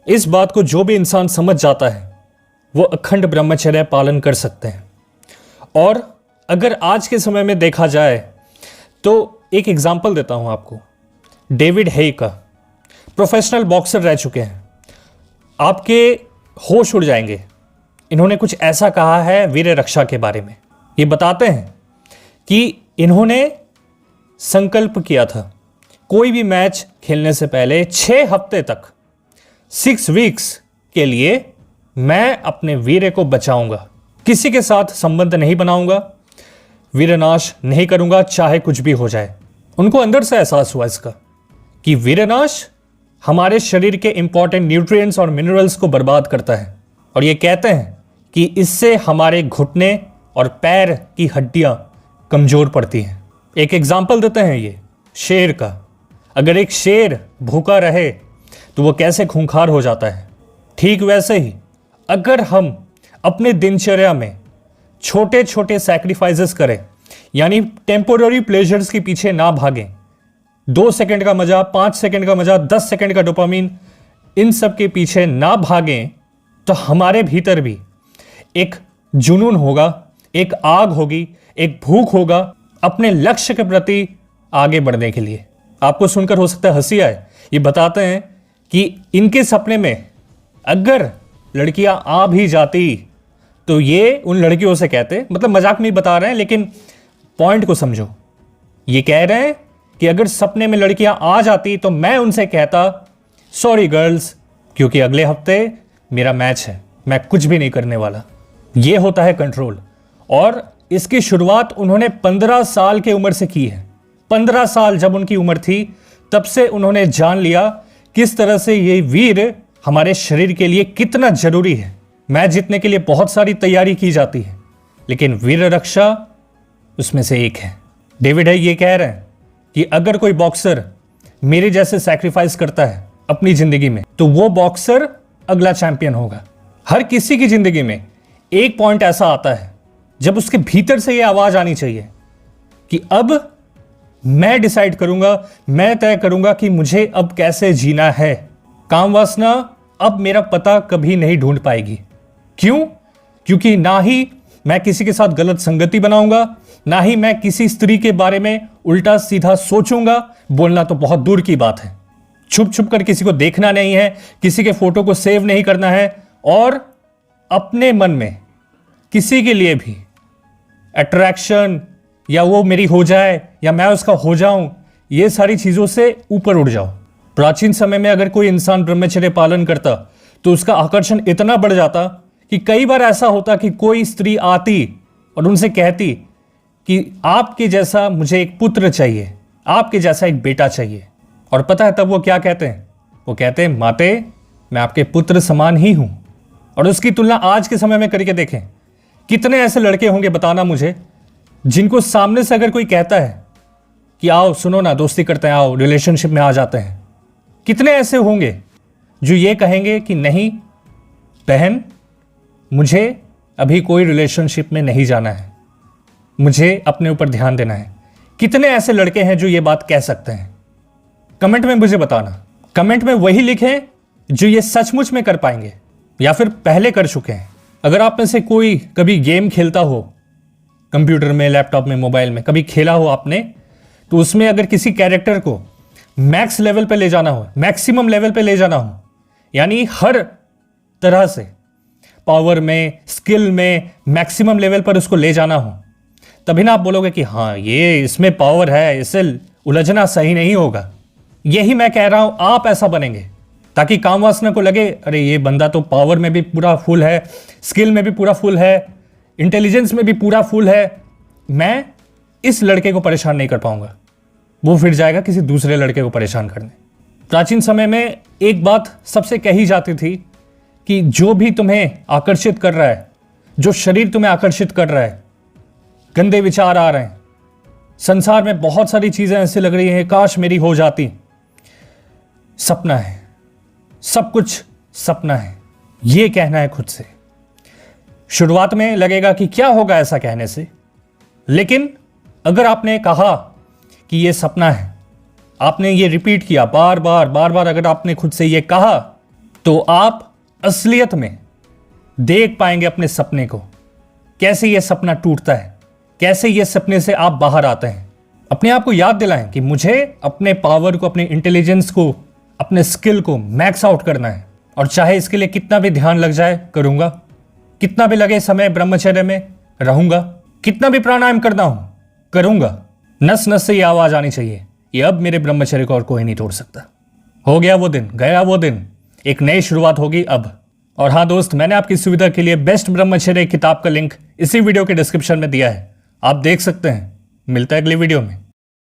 इस बात को जो भी इंसान समझ जाता है वो अखंड ब्रह्मचर्य पालन कर सकते हैं। और अगर आज के समय में देखा जाए तो एक एग्जाम्पल देता हूं आपको, डेविड हेय का। प्रोफेशनल बॉक्सर रह चुके हैं, आपके होश उड़ जाएंगे। इन्होंने कुछ ऐसा कहा है वीर रक्षा के बारे में। ये बताते हैं कि इन्होंने संकल्प किया था कोई भी मैच खेलने से पहले 6 हफ्ते तक 6 वीक्स के लिए मैं अपने वीर को बचाऊंगा, किसी के साथ संबंध नहीं बनाऊंगा, वीरनाश नहीं करूंगा चाहे कुछ भी हो जाए। उनको अंदर से एहसास हुआ इसका कि वीरनाश हमारे शरीर के इंपॉर्टेंट न्यूट्रिएंट्स और मिनरल्स को बर्बाद करता है, और ये कहते हैं कि इससे हमारे घुटने और पैर की हड्डियां कमजोर पड़ती हैं। एक एग्जाम्पल देते हैं ये शेर का। अगर एक शेर भूखा रहे तो वो कैसे खूंखार हो जाता है, ठीक वैसे ही अगर हम अपने दिनचर्या में छोटे छोटे सैक्रिफाइसेस करें, यानी टेम्पोररी प्लेजर्स के पीछे ना भागें, 2 सेकंड का मजा, 5 सेकंड का मजा, 10 सेकंड का डोपामीन, इन सब के पीछे ना भागें, तो हमारे भीतर भी एक जुनून होगा, एक आग होगी, एक भूख होगा अपने लक्ष्य के प्रति आगे बढ़ने के लिए। आपको सुनकर हो सकता है हंसी आए। ये बताते हैं कि इनके सपने में अगर लड़कियां आ भी जाती तो ये उन लड़कियों से कहते, मतलब मजाक में बता रहे हैं लेकिन पॉइंट को समझो, ये कह रहे हैं कि अगर सपने में लड़कियां आ जाती तो मैं उनसे कहता सॉरी गर्ल्स, क्योंकि अगले हफ्ते मेरा मैच है, मैं कुछ भी नहीं करने वाला। ये होता है कंट्रोल। और इसकी शुरुआत उन्होंने 15 साल की उम्र से की है। 15 साल जब उनकी उम्र थी तब से उन्होंने जान लिया किस तरह से ये वीर हमारे शरीर के लिए कितना जरूरी है। मैच जीतने के लिए बहुत सारी तैयारी की जाती है, लेकिन वीर रक्षा उसमें से एक है। डेविड है ये कह रहे हैं कि अगर कोई बॉक्सर मेरे जैसे सैक्रिफाइस करता है अपनी जिंदगी में तो वो बॉक्सर अगला चैंपियन होगा। हर किसी की जिंदगी में एक पॉइंट ऐसा आता है जब उसके भीतर से ये आवाज आनी चाहिए कि अब मैं डिसाइड करूंगा, मैं तय करूंगा कि मुझे अब कैसे जीना है। काम वासना अब मेरा पता कभी नहीं ढूंढ पाएगी। क्यों? क्योंकि ना ही मैं किसी के साथ गलत संगति बनाऊंगा, ना ही मैं किसी स्त्री के बारे में उल्टा सीधा सोचूंगा, बोलना तो बहुत दूर की बात है। छुप छुप कर किसी को देखना नहीं है, किसी के फोटो को सेव नहीं करना है, और अपने मन में किसी के लिए भी अट्रैक्शन या वो मेरी हो जाए या मैं उसका हो जाऊं, ये सारी चीजों से ऊपर उठ जाओ। प्राचीन समय में अगर कोई इंसान ब्रह्मचर्य पालन करता तो उसका आकर्षण इतना बढ़ जाता कि कई बार ऐसा होता कि कोई स्त्री आती और उनसे कहती कि आपके जैसा मुझे एक पुत्र चाहिए, आपके जैसा एक बेटा चाहिए। और पता है तब वो क्या कहते हैं? वो कहते हैं माते मैं आपके पुत्र समान ही हूं। और उसकी तुलना आज के समय में करके देखें, कितने ऐसे लड़के होंगे बताना मुझे, जिनको सामने से अगर कोई कहता है कि आओ सुनो ना दोस्ती करते हैं, आओ रिलेशनशिप में आ जाते हैं, कितने ऐसे होंगे जो ये कहेंगे कि नहीं बहन मुझे अभी कोई रिलेशनशिप में नहीं जाना है, मुझे अपने ऊपर ध्यान देना है। कितने ऐसे लड़के हैं जो ये बात कह सकते हैं? कमेंट में मुझे बताना। कमेंट में वही लिखें जो ये सचमुच में कर पाएंगे या फिर पहले कर चुके हैं। अगर आप में से कोई कभी गेम खेलता हो, कंप्यूटर में, लैपटॉप में, मोबाइल में कभी खेला हो आपने, तो उसमें अगर किसी कैरेक्टर को मैक्स लेवल पे ले जाना हो, मैक्सिमम लेवल पे ले जाना हो, यानी हर तरह से पावर में, स्किल में मैक्सिमम लेवल पर उसको ले जाना हो, तभी ना आप बोलोगे कि हाँ ये इसमें पावर है, इससे उलझना सही नहीं होगा। यही मैं कह रहा हूं, आप ऐसा बनेंगे ताकि काम वासना को लगे अरे ये बंदा तो पावर में भी पूरा फुल है, स्किल में भी पूरा फुल है, इंटेलिजेंस में भी पूरा फुल है, मैं इस लड़के को परेशान नहीं कर पाऊंगा। वो फिर जाएगा किसी दूसरे लड़के को परेशान करने। प्राचीन समय में एक बात सबसे कही जाती थी कि जो भी तुम्हें आकर्षित कर रहा है, जो शरीर तुम्हें आकर्षित कर रहा है, गंदे विचार आ रहे हैं, संसार में बहुत सारी चीजें ऐसी लग रही हैं काश मेरी हो जाती, सपना है, सब कुछ सपना है, ये कहना है खुद से। शुरुआत में लगेगा कि क्या होगा ऐसा कहने से, लेकिन अगर आपने कहा कि ये सपना है, आपने ये रिपीट किया बार बार, अगर आपने खुद से ये कहा तो आप असलियत में देख पाएंगे अपने सपने को, कैसे यह सपना टूटता है, कैसे ये सपने से आप बाहर आते हैं। अपने आप को याद दिलाएं कि मुझे अपने पावर को, अपने इंटेलिजेंस को, अपने स्किल को मैक्स आउट करना है, और चाहे इसके लिए कितना भी ध्यान लग जाए करूंगा, कितना भी लगे समय ब्रह्मचर्य में रहूंगा, कितना भी प्राणायाम करना हो करूंगा। नस नस से ये आवाज आनी चाहिए, ये अब मेरे ब्रह्मचर्य को और कोई नहीं तोड़ सकता। हो गया वो दिन, गया वो दिन, एक नई शुरुआत होगी अब। और हाँ दोस्त, मैंने आपकी सुविधा के लिए बेस्ट ब्रह्मचर्य किताब का लिंक इसी वीडियो के डिस्क्रिप्शन में दिया है, आप देख सकते हैं। मिलता है अगली वीडियो में।